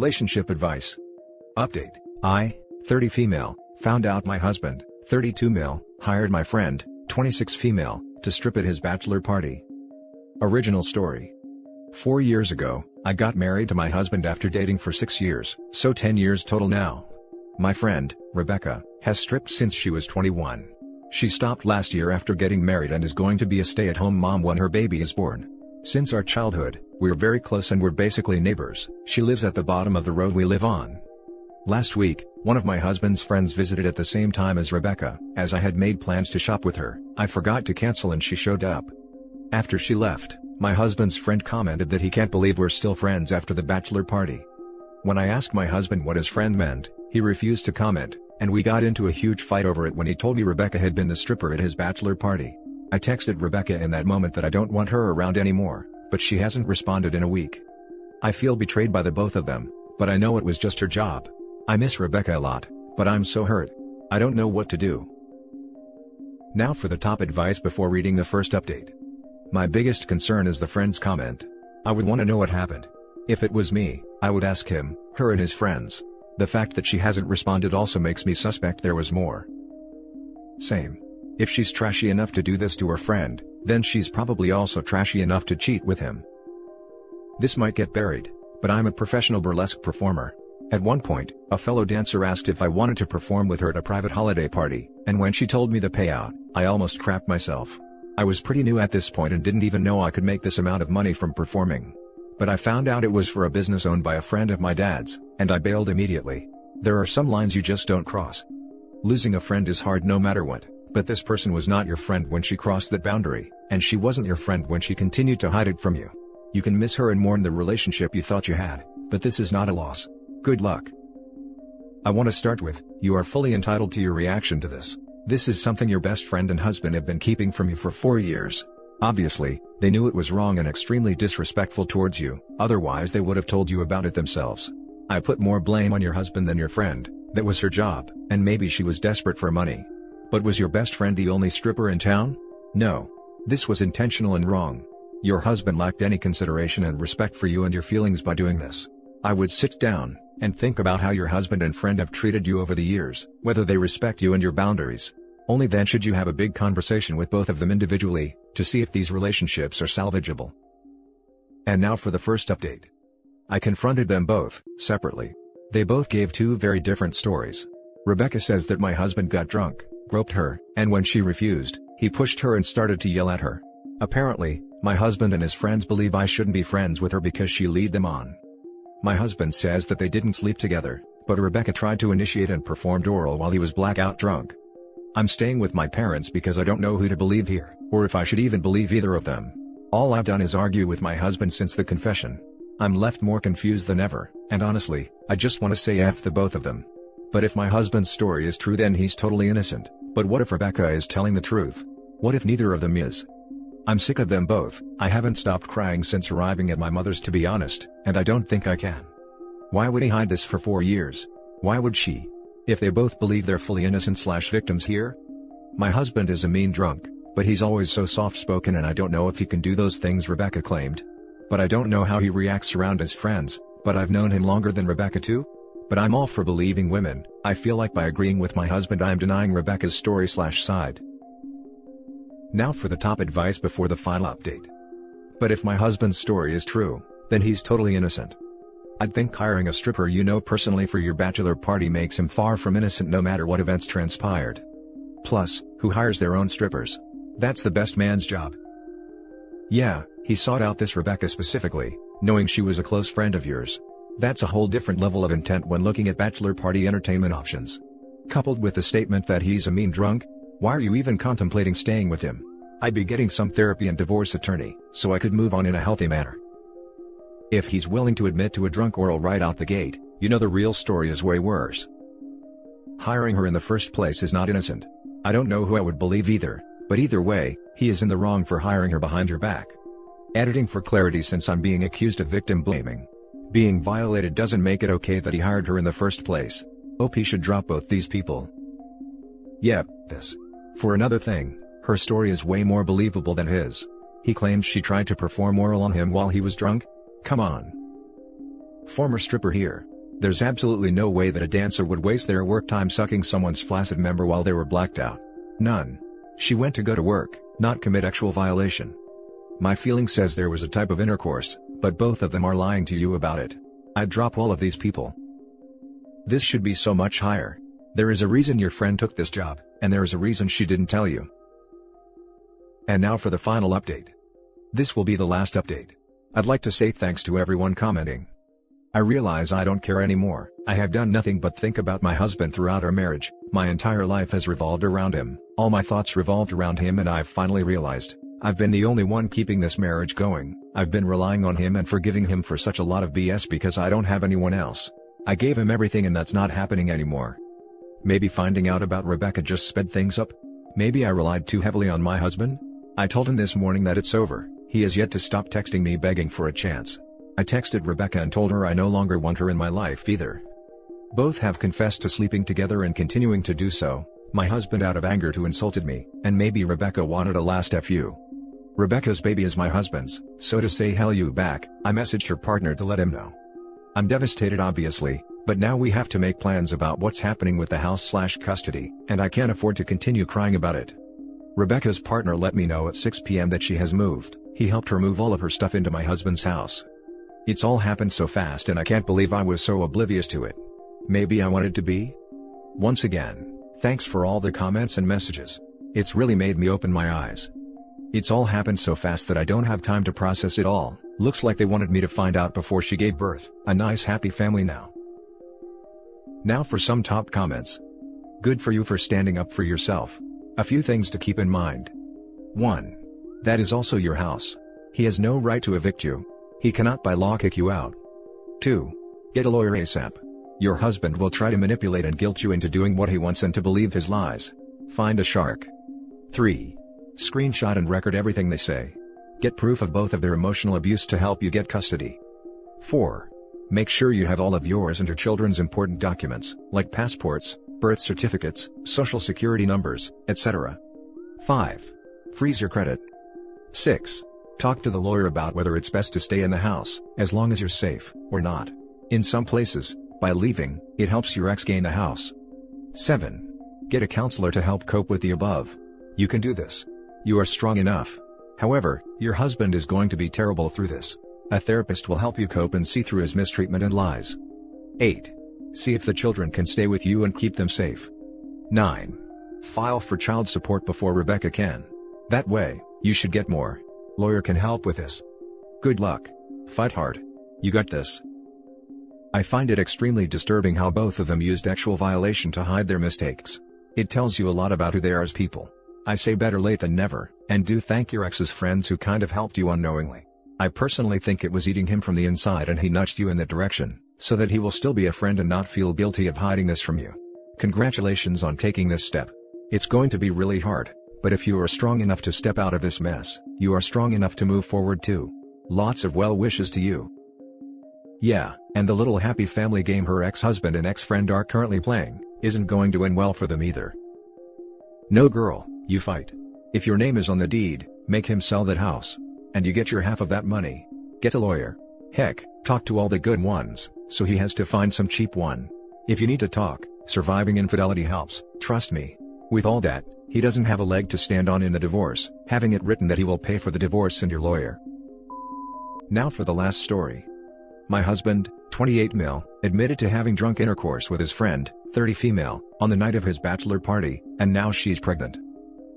Relationship advice. Update. I, 30 female, found out my husband, 32 male, hired my friend, 26 female, to strip at his bachelor party. Original story. 4 years ago, I got married to my husband after dating for 6 years, so 10 years total now. My friend, Rebecca, has stripped since she was 21. She stopped last year after getting married and is going to be a stay-at-home mom when her baby is born. Since our childhood, we're very close and we're basically neighbors. She lives at the bottom of the road we live on. Last week, one of my husband's friends visited at the same time as Rebecca. As I had made plans to shop with her, I forgot to cancel and she showed up. After she left, my husband's friend commented that he can't believe we're still friends after the bachelor party. When I asked my husband what his friend meant, he refused to comment, and we got into a huge fight over it when he told me Rebecca had been the stripper at his bachelor party. I texted Rebecca in that moment that I don't want her around anymore, but she hasn't responded in a week. I feel betrayed by the both of them, but I know it was just her job. I miss Rebecca a lot, but I'm so hurt. I don't know what to do. Now for the top advice before reading the first update. My biggest concern is the friend's comment. I would want to know what happened. If it was me, I would ask him, her and his friends. The fact that she hasn't responded also makes me suspect there was more. Same. If she's trashy enough to do this to her friend, then she's probably also trashy enough to cheat with him. This might get buried, but I'm a professional burlesque performer. At one point, a fellow dancer asked if I wanted to perform with her at a private holiday party, and when she told me the payout, I almost crapped myself. I was pretty new at this point and didn't even know I could make this amount of money from performing. But I found out it was for a business owned by a friend of my dad's, and I bailed immediately. There are some lines you just don't cross. Losing a friend is hard no matter what, but this person was not your friend when she crossed that boundary, and she wasn't your friend when she continued to hide it from you. You can miss her and mourn the relationship you thought you had, but this is not a loss. Good luck. I want to start with, you are fully entitled to your reaction to this. This is something your best friend and husband have been keeping from you for 4 years. Obviously, they knew it was wrong and extremely disrespectful towards you, otherwise they would have told you about it themselves. I put more blame on your husband than your friend. That was her job, and maybe she was desperate for money. But was your best friend the only stripper in town? No. This was intentional and wrong. Your husband lacked any consideration and respect for you and your feelings by doing this. I would sit down and think about how your husband and friend have treated you over the years, whether they respect you and your boundaries. Only then should you have a big conversation with both of them individually, to see if these relationships are salvageable. And now for the first update. I confronted them both, separately. They both gave two very different stories. Rebecca says that my husband got drunk, groped her, and when she refused, he pushed her and started to yell at her. Apparently, my husband and his friends believe I shouldn't be friends with her because she lead them on. My husband says that they didn't sleep together, but Rebecca tried to initiate and performed oral while he was blackout drunk. I'm staying with my parents because I don't know who to believe here, or if I should even believe either of them. All I've done is argue with my husband since the confession. I'm left more confused than ever, and honestly, I just want to say F the both of them. But if my husband's story is true then he's totally innocent, but what if Rebecca is telling the truth? What if neither of them is? I'm sick of them both. I haven't stopped crying since arriving at my mother's to be honest, and I don't think I can. Why would he hide this for 4 years? Why would she? If they both believe they're fully innocent/victims here? My husband is a mean drunk, but he's always so soft-spoken and I don't know if he can do those things Rebecca claimed. But I don't know how he reacts around his friends, but I've known him longer than Rebecca too? But I'm all for believing women. I feel like by agreeing with my husband I am denying Rebecca's story/side. Now for the top advice before the final update. But if my husband's story is true, then he's totally innocent. I'd think hiring a stripper you know personally for your bachelor party makes him far from innocent no matter what events transpired. Plus, who hires their own strippers? That's the best man's job. Yeah, he sought out this Rebecca specifically, knowing she was a close friend of yours. That's a whole different level of intent when looking at bachelor party entertainment options. Coupled with the statement that he's a mean drunk, why are you even contemplating staying with him? I'd be getting some therapy and divorce attorney, so I could move on in a healthy manner. If he's willing to admit to a drunk oral right out the gate, you know the real story is way worse. Hiring her in the first place is not innocent. I don't know who I would believe either, but either way, he is in the wrong for hiring her behind your back. Editing for clarity since I'm being accused of victim blaming. Being violated doesn't make it okay that he hired her in the first place. OP should drop both these people. Yep, this. For another thing, her story is way more believable than his. He claims she tried to perform oral on him while he was drunk? Come on. Former stripper here. There's absolutely no way that a dancer would waste their work time sucking someone's flaccid member while they were blacked out. None. She went to go to work, not commit actual violation. My feeling says there was a type of intercourse, but both of them are lying to you about it. I'd drop all of these people. This should be so much higher. There is a reason your friend took this job, and there is a reason she didn't tell you. And now for the final update. This will be the last update. I'd like to say thanks to everyone commenting. I realize I don't care anymore. I have done nothing but think about my husband throughout our marriage. My entire life has revolved around him. All my thoughts revolved around him, and I've finally realized I've been the only one keeping this marriage going. I've been relying on him and forgiving him for such a lot of BS because I don't have anyone else. I gave him everything, and that's not happening anymore. Maybe finding out about Rebecca just sped things up. Maybe I relied too heavily on my husband. I told him this morning that it's over. He has yet to stop texting me begging for a chance. I texted Rebecca and told her I no longer want her in my life either. Both have confessed to sleeping together and continuing to do so. My husband out of anger to insulted me, and maybe Rebecca wanted a last FU. Rebecca's baby is my husband's, so to say hell you back, I messaged her partner to let him know. I'm devastated obviously, but now we have to make plans about what's happening with the house/custody, and I can't afford to continue crying about it. Rebecca's partner let me know at 6 p.m. that she has moved. He helped her move all of her stuff into my husband's house. It's all happened so fast, and I can't believe I was so oblivious to it. Maybe I wanted to be? Once again, thanks for all the comments and messages. It's really made me open my eyes. It's all happened so fast that I don't have time to process it all. Looks like they wanted me to find out before she gave birth. A nice happy family now. Now for some top comments. Good for you for standing up for yourself. A few things to keep in mind. 1. That is also your house. He has no right to evict you. He cannot by law kick you out. 2. Get a lawyer ASAP. Your husband will try to manipulate and guilt you into doing what he wants and to believe his lies. Find a shark. 3. Screenshot and record everything they say. Get proof of both of their emotional abuse to help you get custody. 4. Make sure you have all of yours and your children's important documents, like passports, birth certificates, social security numbers, etc. 5. Freeze your credit. 6. Talk to the lawyer about whether it's best to stay in the house, as long as you're safe, or not. In some places, by leaving, it helps your ex gain the house. 7. Get a counselor to help cope with the above. You can do this. You are strong enough. However, your husband is going to be terrible through this. A therapist will help you cope and see through his mistreatment and lies. 8. See if the children can stay with you and keep them safe. 9. File for child support before Rebecca can. That way, you should get more. Lawyer can help with this. Good luck. Fight hard. You got this. I find it extremely disturbing how both of them used actual violation to hide their mistakes. It tells you a lot about who they are as people. I say better late than never, and do thank your ex's friends who kind of helped you unknowingly. I personally think it was eating him from the inside and he nudged you in that direction, so that he will still be a friend and not feel guilty of hiding this from you. Congratulations on taking this step. It's going to be really hard, but if you are strong enough to step out of this mess, you are strong enough to move forward too. Lots of well wishes to you. Yeah, and the little happy family game her ex-husband and ex-friend are currently playing isn't going to end well for them either. No girl, you fight. If your name is on the deed, make him sell that house. And you get your half of that money. Get a lawyer. Heck, talk to all the good ones, so he has to find some cheap one. If you need to talk, surviving infidelity helps, trust me. With all that, he doesn't have a leg to stand on in the divorce, having it written that he will pay for the divorce and your lawyer. Now for the last story. My husband, 28 male, admitted to having drunk intercourse with his friend, 30 female, on the night of his bachelor party, and now she's pregnant.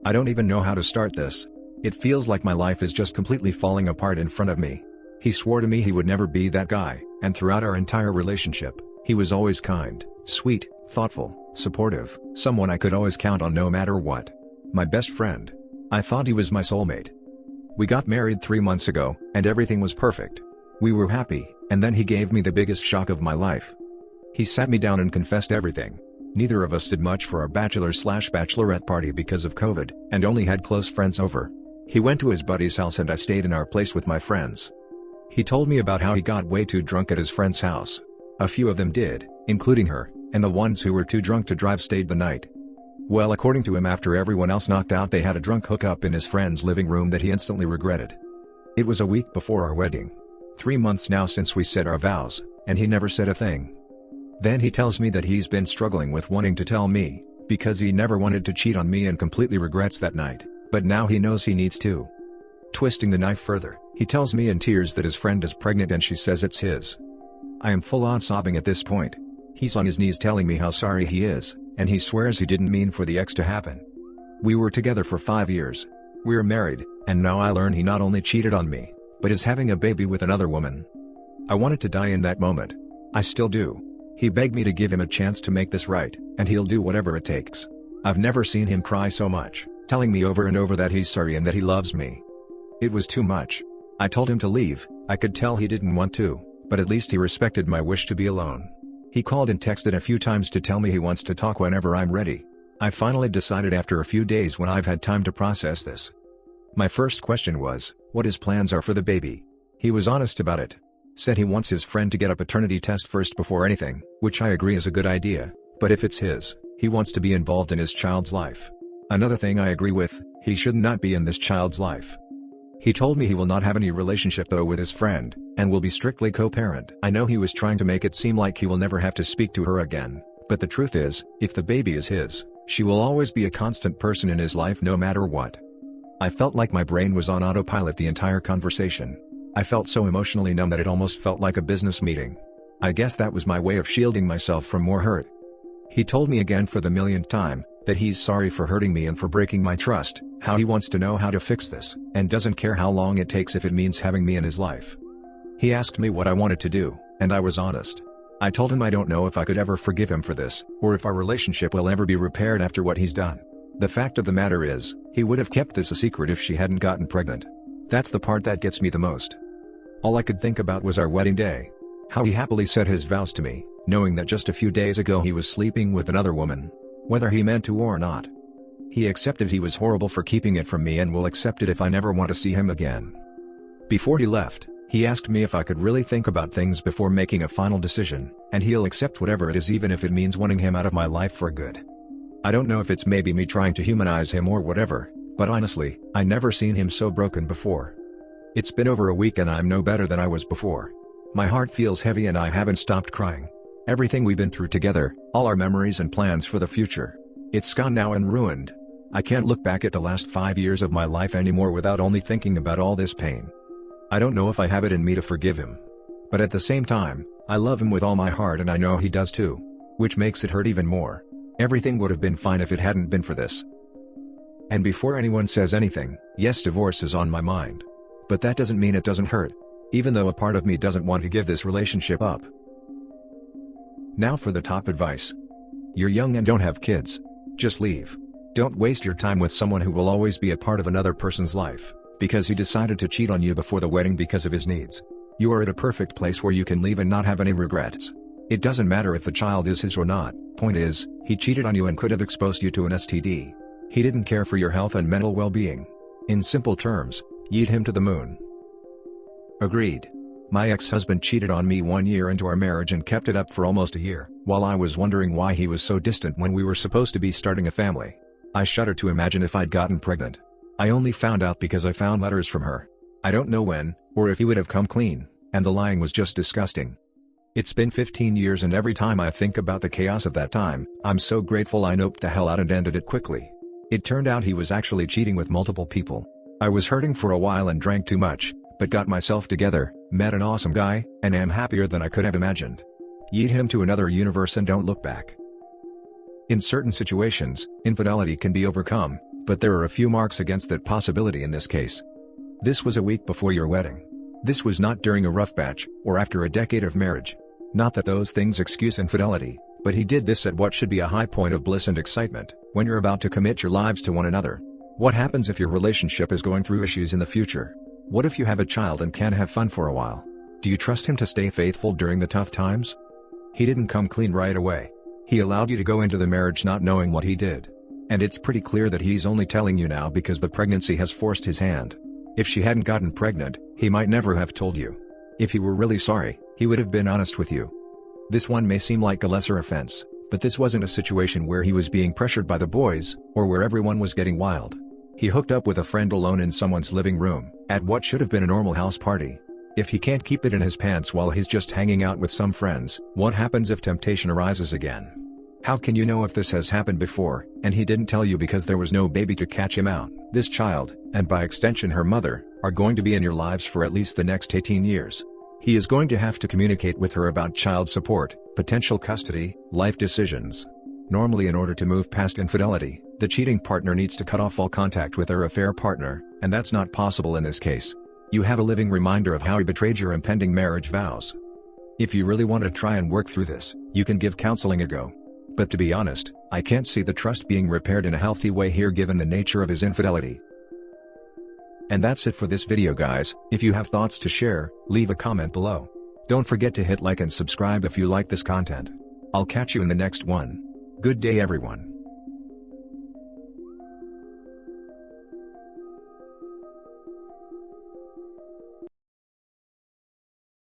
I don't even know how to start this. It feels like my life is just completely falling apart in front of me. He swore to me he would never be that guy, and throughout our entire relationship, he was always kind, sweet, thoughtful, supportive, someone I could always count on no matter what. My best friend. I thought he was my soulmate. We got married 3 months ago, and everything was perfect. We were happy, and then he gave me the biggest shock of my life. He sat me down and confessed everything. Neither of us did much for our bachelor/bachelorette party because of COVID, and only had close friends over. He went to his buddy's house and I stayed in our place with my friends. He told me about how he got way too drunk at his friend's house. A few of them did, including her, and the ones who were too drunk to drive stayed the night. Well, according to him, after everyone else knocked out, they had a drunk hookup in his friend's living room that he instantly regretted. It was a week before our wedding. 3 months now since we said our vows, and he never said a thing. Then he tells me that he's been struggling with wanting to tell me, because he never wanted to cheat on me and completely regrets that night, but now he knows he needs to. Twisting the knife further, he tells me in tears that his friend is pregnant and she says it's his. I am full on sobbing at this point. He's on his knees telling me how sorry he is, and he swears he didn't mean for the ex to happen. We were together for 5 years. We're married, and now I learn he not only cheated on me, but is having a baby with another woman. I wanted to die in that moment. I still do. He begged me to give him a chance to make this right, and he'll do whatever it takes. I've never seen him cry so much, telling me over and over that he's sorry and that he loves me. It was too much. I told him to leave. I could tell he didn't want to, but at least he respected my wish to be alone. He called and texted a few times to tell me he wants to talk whenever I'm ready. I finally decided after a few days when I've had time to process this. My first question was, what his plans are for the baby. He was honest about it. Said he wants his friend to get a paternity test first before anything, which I agree is a good idea, but if it's his, he wants to be involved in his child's life. Another thing I agree with, he should not be in this child's life. He told me he will not have any relationship though with his friend, and will be strictly co-parent. I know he was trying to make it seem like he will never have to speak to her again, but the truth is, if the baby is his, she will always be a constant person in his life no matter what. I felt like my brain was on autopilot the entire conversation. I felt so emotionally numb that it almost felt like a business meeting. I guess that was my way of shielding myself from more hurt. He told me again for the millionth time, that he's sorry for hurting me and for breaking my trust, how he wants to know how to fix this, and doesn't care how long it takes if it means having me in his life. He asked me what I wanted to do, and I was honest. I told him I don't know if I could ever forgive him for this, or if our relationship will ever be repaired after what he's done. The fact of the matter is, he would have kept this a secret if she hadn't gotten pregnant. That's the part that gets me the most. All I could think about was our wedding day. How he happily said his vows to me, knowing that just a few days ago he was sleeping with another woman. Whether he meant to or not. He accepted he was horrible for keeping it from me and will accept it if I never want to see him again. Before he left, he asked me if I could really think about things before making a final decision, and he'll accept whatever it is even if it means wanting him out of my life for good. I don't know if it's maybe me trying to humanize him or whatever, but honestly, I never seen him so broken before. It's been over a week and I'm no better than I was before. My heart feels heavy and I haven't stopped crying. Everything we've been through together, all our memories and plans for the future. It's gone now and ruined. I can't look back at the last 5 years of my life anymore without only thinking about all this pain. I don't know if I have it in me to forgive him. But at the same time, I love him with all my heart and I know he does too. Which makes it hurt even more. Everything would have been fine if it hadn't been for this. And before anyone says anything, yes, divorce is on my mind. But that doesn't mean it doesn't hurt. Even though a part of me doesn't want to give this relationship up. Now for the top advice. You're young and don't have kids. Just leave. Don't waste your time with someone who will always be a part of another person's life, because he decided to cheat on you before the wedding because of his needs. You are at a perfect place where you can leave and not have any regrets. It doesn't matter if the child is his or not, point is, he cheated on you and could have exposed you to an STD. He didn't care for your health and mental well-being. In simple terms, yeet him to the moon. Agreed. My ex-husband cheated on me 1 year into our marriage and kept it up for almost a year, while I was wondering why he was so distant when we were supposed to be starting a family. I shudder to imagine if I'd gotten pregnant. I only found out because I found letters from her. I don't know when, or if he would have come clean, and the lying was just disgusting. It's been 15 years and every time I think about the chaos of that time, I'm so grateful I noped the hell out and ended it quickly. It turned out he was actually cheating with multiple people. I was hurting for a while and drank too much, but got myself together, met an awesome guy, and am happier than I could have imagined. Yeet him to another universe and don't look back. In certain situations, infidelity can be overcome, but there are a few marks against that possibility in this case. This was a week before your wedding. This was not during a rough patch, or after a decade of marriage. Not that those things excuse infidelity, but he did this at what should be a high point of bliss and excitement, when you're about to commit your lives to one another. What happens if your relationship is going through issues in the future? What if you have a child and can't have fun for a while? Do you trust him to stay faithful during the tough times? He didn't come clean right away. He allowed you to go into the marriage not knowing what he did. And it's pretty clear that he's only telling you now because the pregnancy has forced his hand. If she hadn't gotten pregnant, he might never have told you. If he were really sorry, he would have been honest with you. This one may seem like a lesser offense, but this wasn't a situation where he was being pressured by the boys, or where everyone was getting wild. He hooked up with a friend alone in someone's living room, at what should have been a normal house party. If he can't keep it in his pants while he's just hanging out with some friends, what happens if temptation arises again? How can you know if this has happened before, and he didn't tell you because there was no baby to catch him out? This child, and by extension her mother, are going to be in your lives for at least the next 18 years. He is going to have to communicate with her about child support, potential custody, life decisions. Normally, in order to move past infidelity, the cheating partner needs to cut off all contact with their affair partner, and that's not possible in this case. You have a living reminder of how he betrayed your impending marriage vows. If you really want to try and work through this, you can give counseling a go. But to be honest, I can't see the trust being repaired in a healthy way here given the nature of his infidelity. And that's it for this video, guys. If you have thoughts to share, leave a comment below. Don't forget to hit like and subscribe if you like this content. I'll catch you in the next one. Good day everyone.